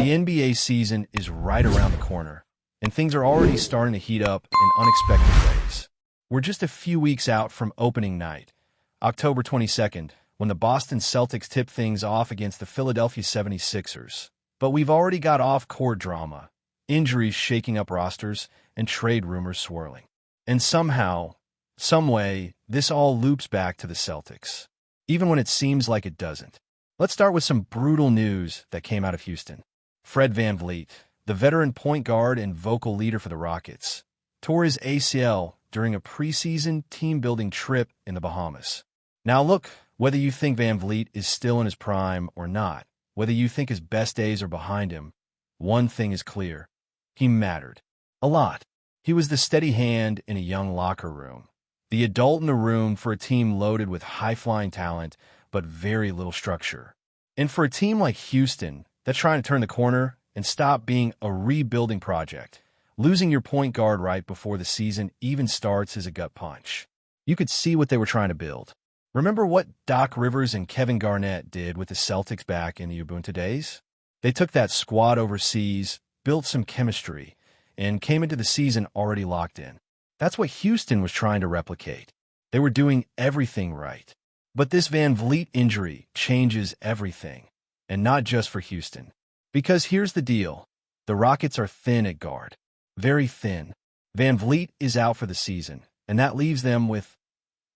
The NBA season is right around the corner, and things are already starting to heat up in unexpected ways. We're just a few weeks out from opening night, October 22nd, when the Boston Celtics tip things off against the Philadelphia 76ers. But we've already got off-court drama, injuries shaking up rosters, and trade rumors swirling. And somehow, someway, this all loops back to the Celtics, even when it seems like it doesn't. Let's start with some brutal news that came out of Houston. Fred VanVleet, the veteran point guard and vocal leader for the Rockets, tore his ACL during a preseason team-building trip in the Bahamas. Now look, whether you think VanVleet is still in his prime or not, whether you think his best days are behind him, one thing is clear. He mattered. A lot. He was the steady hand in a young locker room, the adult in the room for a team loaded with high-flying talent but very little structure. And for a team like Houston that's trying to turn the corner and stop being a rebuilding project, losing your point guard right before the season even starts is a gut punch. You could see what they were trying to build. Remember what Doc Rivers and Kevin Garnett did with the Celtics back in the Ubuntu days? They took that squad overseas, built some chemistry, and came into the season already locked in. That's what Houston was trying to replicate. They were doing everything right. But this VanVleet injury changes everything, and not just for Houston. Because here's the deal. The Rockets are thin at guard. Very thin. VanVleet is out for the season, and that leaves them with...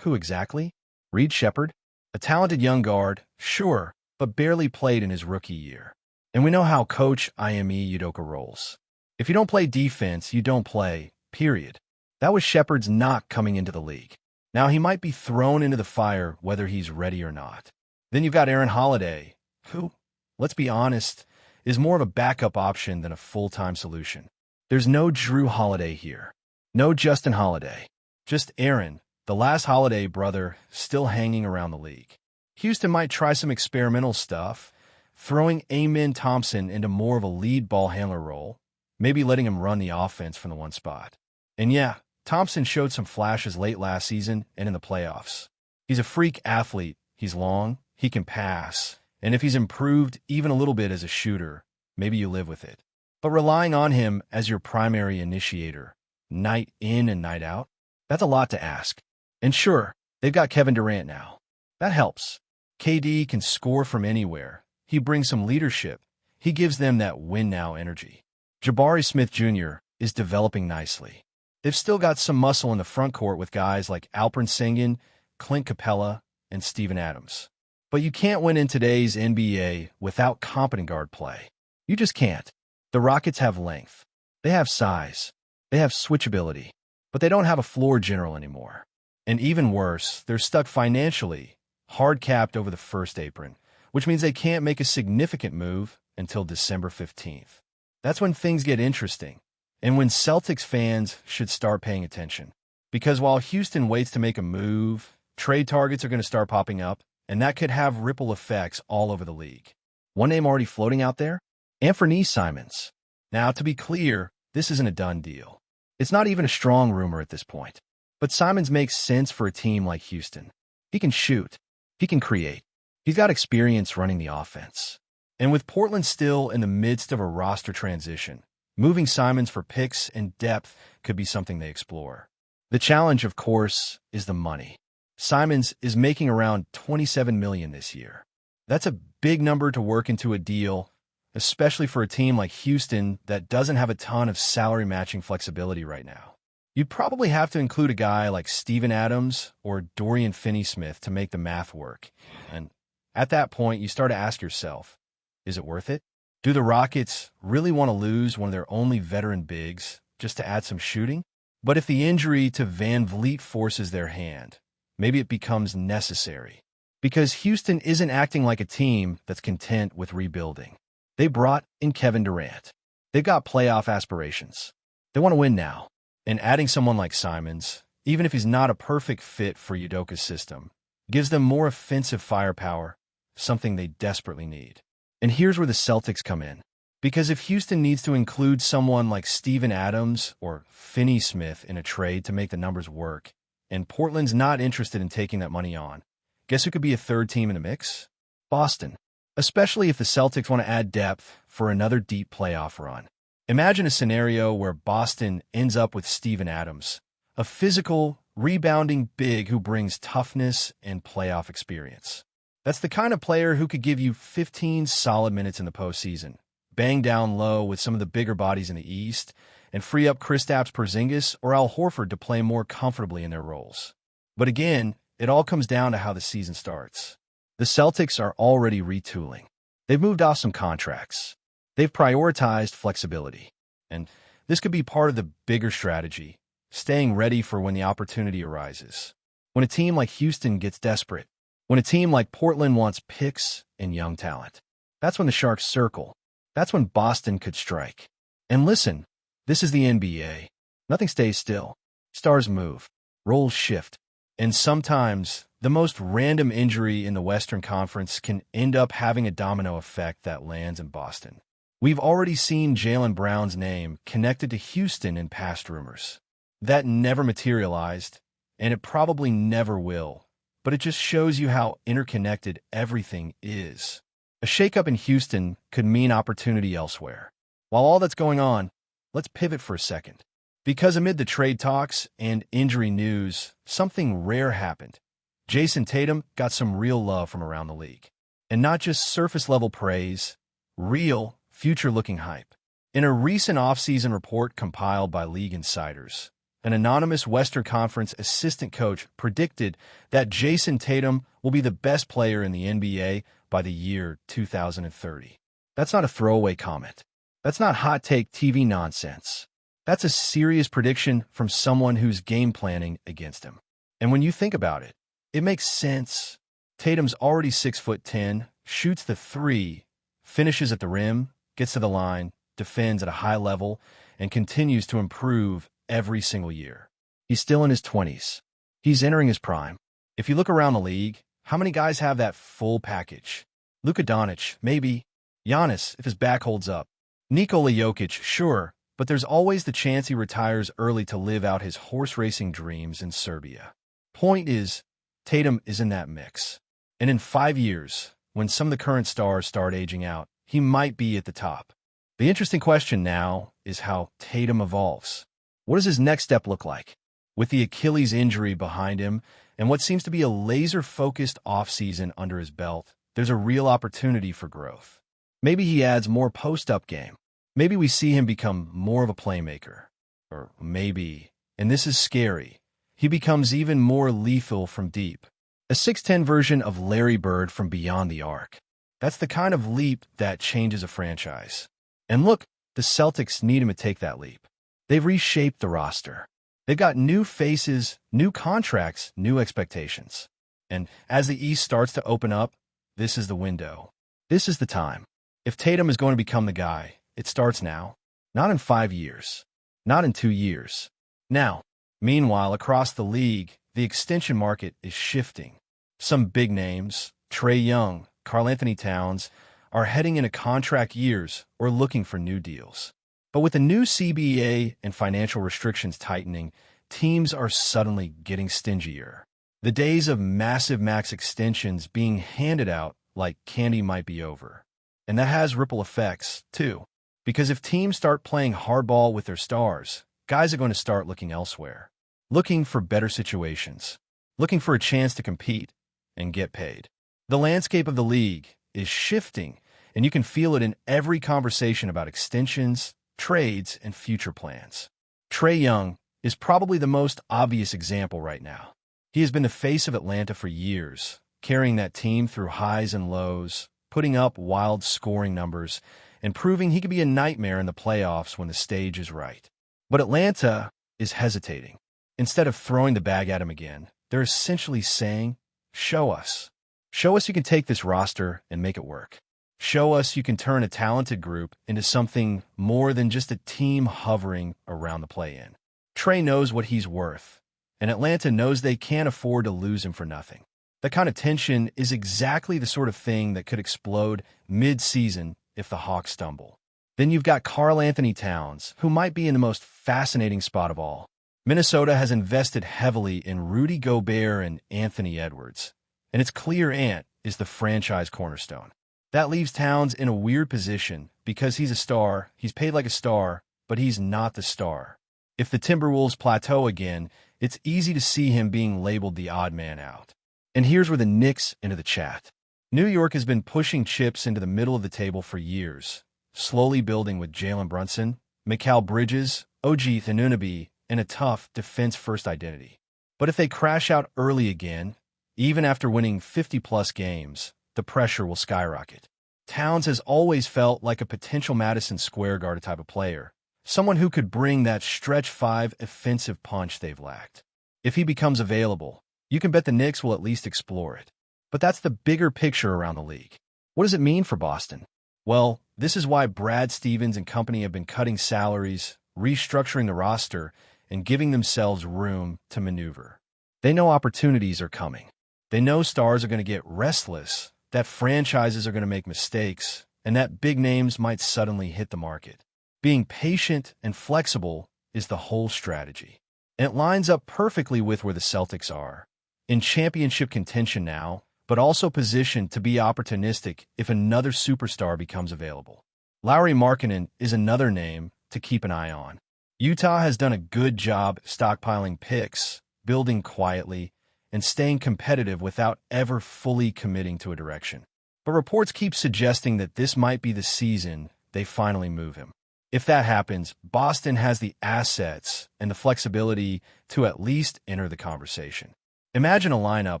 who exactly? Reed Sheppard? A talented young guard, sure, but barely played in his rookie year. And we know how Coach Ime Udoka rolls. If you don't play defense, you don't play, period. That was Sheppard's knock coming into the league. Now he might be thrown into the fire whether he's ready or not. Then you've got Aaron Holiday, who, let's be honest, is more of a backup option than a full-time solution. There's no Drew Holiday here. No Justin Holiday. Just Aaron, the last Holiday brother, still hanging around the league. Houston might try some experimental stuff, throwing Amen Thompson into more of a lead ball handler role, maybe letting him run the offense from the one spot. And yeah, Thompson showed some flashes late last season and in the playoffs. He's a freak athlete. He's long, he can pass, and if he's improved even a little bit as a shooter, maybe you live with it. But relying on him as your primary initiator, night in and night out, that's a lot to ask. And sure, they've got Kevin Durant now. That helps. KD can score from anywhere. He brings some leadership. He gives them that win-now energy. Jabari Smith Jr. is developing nicely. They've still got some muscle in the front court with guys like Alperen Sengun, Clint Capella, and Steven Adams. But you can't win in today's NBA without competent guard play. You just can't. The Rockets have length. They have size. They have switchability. But they don't have a floor general anymore. And even worse, they're stuck financially, hard-capped over the first apron, which means they can't make a significant move until December 15th. That's when things get interesting, and when Celtics fans should start paying attention. Because while Houston waits to make a move, trade targets are going to start popping up, and that could have ripple effects all over the league. One name already floating out there? Anthony Simons. Now, to be clear, this isn't a done deal. It's not even a strong rumor at this point. But Simons makes sense for a team like Houston. He can shoot. He can create. He's got experience running the offense. And with Portland still in the midst of a roster transition, moving Simons for picks and depth could be something they explore. The challenge, of course, is the money. Simons is making around $27 million this year. That's a big number to work into a deal, especially for a team like Houston that doesn't have a ton of salary matching flexibility right now. You'd probably have to include a guy like Steven Adams or Dorian Finney-Smith to make the math work. And at that point, you start to ask yourself, is it worth it? Do the Rockets really want to lose one of their only veteran bigs just to add some shooting? But if the injury to VanVleet forces their hand, maybe it becomes necessary. Because Houston isn't acting like a team that's content with rebuilding. They brought in Kevin Durant. They've got playoff aspirations. They want to win now. And adding someone like Simons, even if he's not a perfect fit for Udoka's system, gives them more offensive firepower, something they desperately need. And here's where the Celtics come in. Because if Houston needs to include someone like Steven Adams or Finney-Smith in a trade to make the numbers work, and Portland's not interested in taking that money on, guess who could be a third team in the mix? Boston. especially if the Celtics want to add depth for another deep playoff run. Imagine a scenario where Boston ends up with Steven Adams, a physical, rebounding big who brings toughness and playoff experience. That's the kind of player who could give you 15 solid minutes in the postseason, bang down low with some of the bigger bodies in the East, and free up Kristaps Porzingis or Al Horford to play more comfortably in their roles. But again, it all comes down to how the season starts. The Celtics are already retooling. They've moved off some contracts. They've prioritized flexibility. And this could be part of the bigger strategy, staying ready for when the opportunity arises. When a team like Houston gets desperate, when a team like Portland wants picks and young talent, that's when the Sharks circle. That's when Boston could strike. And listen, this is the NBA. Nothing stays still. Stars move. Roles shift. And sometimes, the most random injury in the Western Conference can end up having a domino effect that lands in Boston. We've already seen Jaylen Brown's name connected to Houston in past rumors. That never materialized, and it probably never will, but it just shows you how interconnected everything is. A shakeup in Houston could mean opportunity elsewhere. While all that's going on, let's pivot for a second. Because amid the trade talks and injury news, something rare happened. Jason Tatum got some real love from around the league. And not just surface-level praise, real, future-looking hype. In a recent offseason report compiled by league insiders, an anonymous Western Conference assistant coach predicted that Jason Tatum will be the best player in the NBA by the year 2030. That's not a throwaway comment. That's not hot take TV nonsense. That's a serious prediction from someone who's game planning against him. And when you think about it, it makes sense. Tatum's already 6'10", shoots the three, finishes at the rim, gets to the line, defends at a high level, and continues to improve every single year. He's still in his 20s. He's entering his prime. If you look around the league, how many guys have that full package? Luka Doncic, maybe. Giannis, if his back holds up. Nikola Jokic, sure, but there's always the chance he retires early to live out his horse racing dreams in Serbia. Point is, Tatum is in that mix. And in 5 years, when some of the current stars start aging out, he might be at the top. The interesting question now is how Tatum evolves. What does his next step look like? With the Achilles injury behind him and what seems to be a laser-focused offseason under his belt, there's a real opportunity for growth. Maybe he adds more post-up game. Maybe we see him become more of a playmaker. Or maybe, and this is scary, he becomes even more lethal from deep. A 6'10" version of Larry Bird from beyond the arc. That's the kind of leap that changes a franchise. And look, the Celtics need him to take that leap. They've reshaped the roster. They've got new faces, new contracts, new expectations. And as the East starts to open up, this is the window. This is the time. If Tatum is going to become the guy, it starts now. Not in 5 years. Not in 2 years. Now. Meanwhile, across the league, the extension market is shifting. Some big names, Trae Young, Karl-Anthony Towns, are heading into contract years or looking for new deals. But with the new CBA and financial restrictions tightening, teams are suddenly getting stingier. The days of massive max extensions being handed out like candy might be over. And that has ripple effects, too. Because if teams start playing hardball with their stars, guys are going to start looking elsewhere. Looking for better situations. Looking for a chance to compete and get paid. The landscape of the league is shifting, and you can feel it in every conversation about extensions, trades, and future plans. Trae Young is probably the most obvious example right now. He has been the face of Atlanta for years, carrying that team through highs and lows, putting up wild scoring numbers, and proving he could be a nightmare in the playoffs when the stage is right. But Atlanta is hesitating. Instead of throwing the bag at him again, they're essentially saying, show us. Show us you can take this roster and make it work. Show us you can turn a talented group into something more than just a team hovering around the play-in. Trae knows what he's worth, and Atlanta knows they can't afford to lose him for nothing. That kind of tension is exactly the sort of thing that could explode mid-season if the Hawks stumble. Then you've got Karl-Anthony Towns, who might be in the most fascinating spot of all. Minnesota has invested heavily in Rudy Gobert and Anthony Edwards, and it's clear Ant is the franchise cornerstone. That leaves Towns in a weird position because he's a star, he's paid like a star, but he's not the star. If the Timberwolves plateau again, it's easy to see him being labeled the odd man out. And here's where the Knicks enter the chat. New York has been pushing chips into the middle of the table for years, slowly building with Jalen Brunson, Mikal Bridges, OG Anunoby, and a tough defense-first identity. But if they crash out early again, even after winning 50-plus games, the pressure will skyrocket. Towns has always felt like a potential Madison Square Garden type of player, someone who could bring that stretch five offensive punch they've lacked. If he becomes available, you can bet the Knicks will at least explore it. But that's the bigger picture around the league. What does it mean for Boston? Well, this is why Brad Stevens and company have been cutting salaries, restructuring the roster, and giving themselves room to maneuver. They know opportunities are coming. They know stars are going to get restless, that franchises are going to make mistakes, and that big names might suddenly hit the market. Being patient and flexible is the whole strategy. And it lines up perfectly with where the Celtics are, in championship contention now, but also positioned to be opportunistic if another superstar becomes available. Lauri Markkanen is another name to keep an eye on. Utah has done a good job stockpiling picks, building quietly, and staying competitive without ever fully committing to a direction. But reports keep suggesting that this might be the season they finally move him. If that happens, Boston has the assets and the flexibility to at least enter the conversation. Imagine a lineup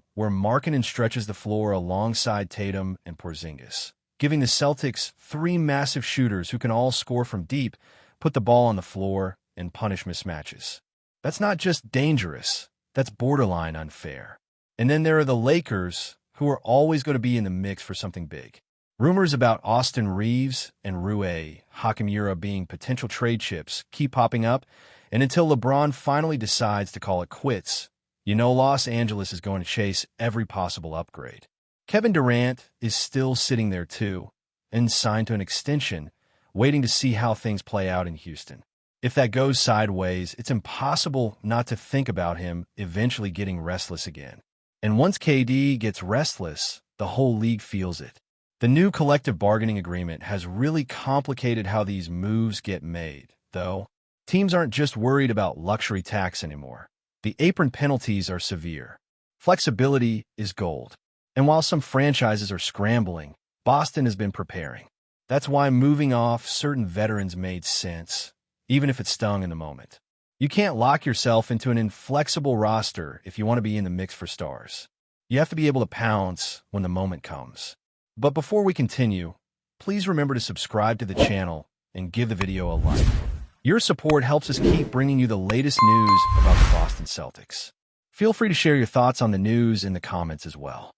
where Markkanen stretches the floor alongside Tatum and Porzingis, giving the Celtics three massive shooters who can all score from deep, put the ball on the floor, and punish mismatches. That's not just dangerous, that's borderline unfair. And then there are the Lakers, who are always going to be in the mix for something big. Rumors about Austin Reeves and Rui Hachimura being potential trade chips keep popping up, and until LeBron finally decides to call it quits, you know Los Angeles is going to chase every possible upgrade. Kevin Durant is still sitting there too, and signed to an extension, waiting to see how things play out in Houston. If that goes sideways, it's impossible not to think about him eventually getting restless again. And once KD gets restless, the whole league feels it. The new collective bargaining agreement has really complicated how these moves get made, though. Teams aren't just worried about luxury tax anymore. The apron penalties are severe. Flexibility is gold. And while some franchises are scrambling, Boston has been preparing. That's why moving off certain veterans made sense, even if it stung in the moment. You can't lock yourself into an inflexible roster if you want to be in the mix for stars. You have to be able to pounce when the moment comes. But before we continue, please remember to subscribe to the channel and give the video a like. Your support helps us keep bringing you the latest news about the Boston Celtics. Feel free to share your thoughts on the news in the comments as well.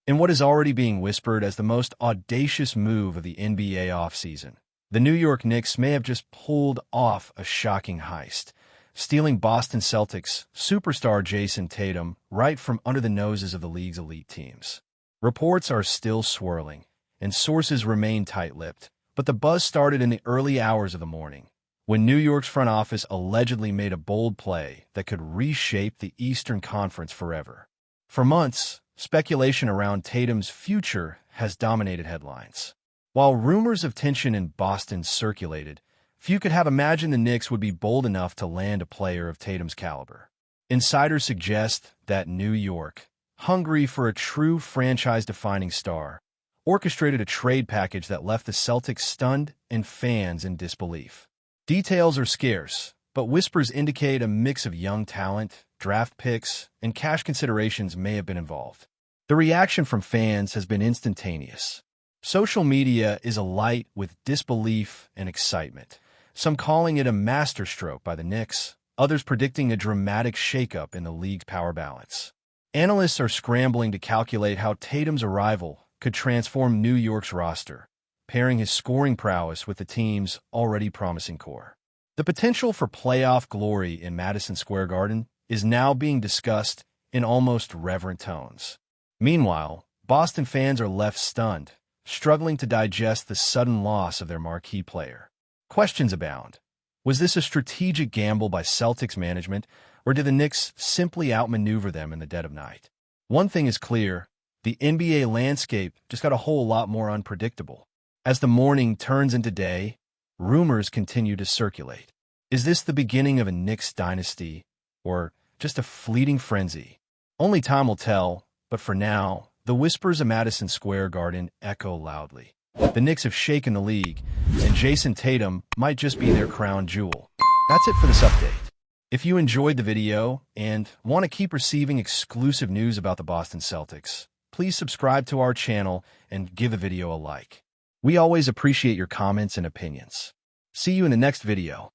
In what is already being whispered as the most audacious move of the NBA offseason, the New York Knicks may have just pulled off a shocking heist, stealing Boston Celtics superstar Jason Tatum right from under the noses of the league's elite teams. Reports are still swirling, and sources remain tight-lipped, but the buzz started in the early hours of the morning, when New York's front office allegedly made a bold play that could reshape the Eastern Conference forever. For months, speculation around Tatum's future has dominated headlines. While rumors of tension in Boston circulated, few could have imagined the Knicks would be bold enough to land a player of Tatum's caliber. Insiders suggest that New York, hungry for a true franchise-defining star, orchestrated a trade package that left the Celtics stunned and fans in disbelief. Details are scarce, but whispers indicate a mix of young talent, draft picks, and cash considerations may have been involved. The reaction from fans has been instantaneous. Social media is alight with disbelief and excitement, some calling it a masterstroke by the Knicks, others predicting a dramatic shakeup in the league's power balance. Analysts are scrambling to calculate how Tatum's arrival could transform New York's roster, pairing his scoring prowess with the team's already promising core. The potential for playoff glory in Madison Square Garden is now being discussed in almost reverent tones. Meanwhile, Boston fans are left stunned, struggling to digest the sudden loss of their marquee player. Questions abound. Was this a strategic gamble by Celtics management, or did the Knicks simply outmaneuver them in the dead of night? One thing is clear, the NBA landscape just got a whole lot more unpredictable. As the morning turns into day, rumors continue to circulate. Is this the beginning of a Knicks dynasty, or just a fleeting frenzy? Only time will tell, but for now, the whispers of Madison Square Garden echo loudly. The Knicks have shaken the league, and Jason Tatum might just be their crown jewel. That's it for this update. If you enjoyed the video and want to keep receiving exclusive news about the Boston Celtics, please subscribe to our channel and give the video a like. We always appreciate your comments and opinions. See you in the next video.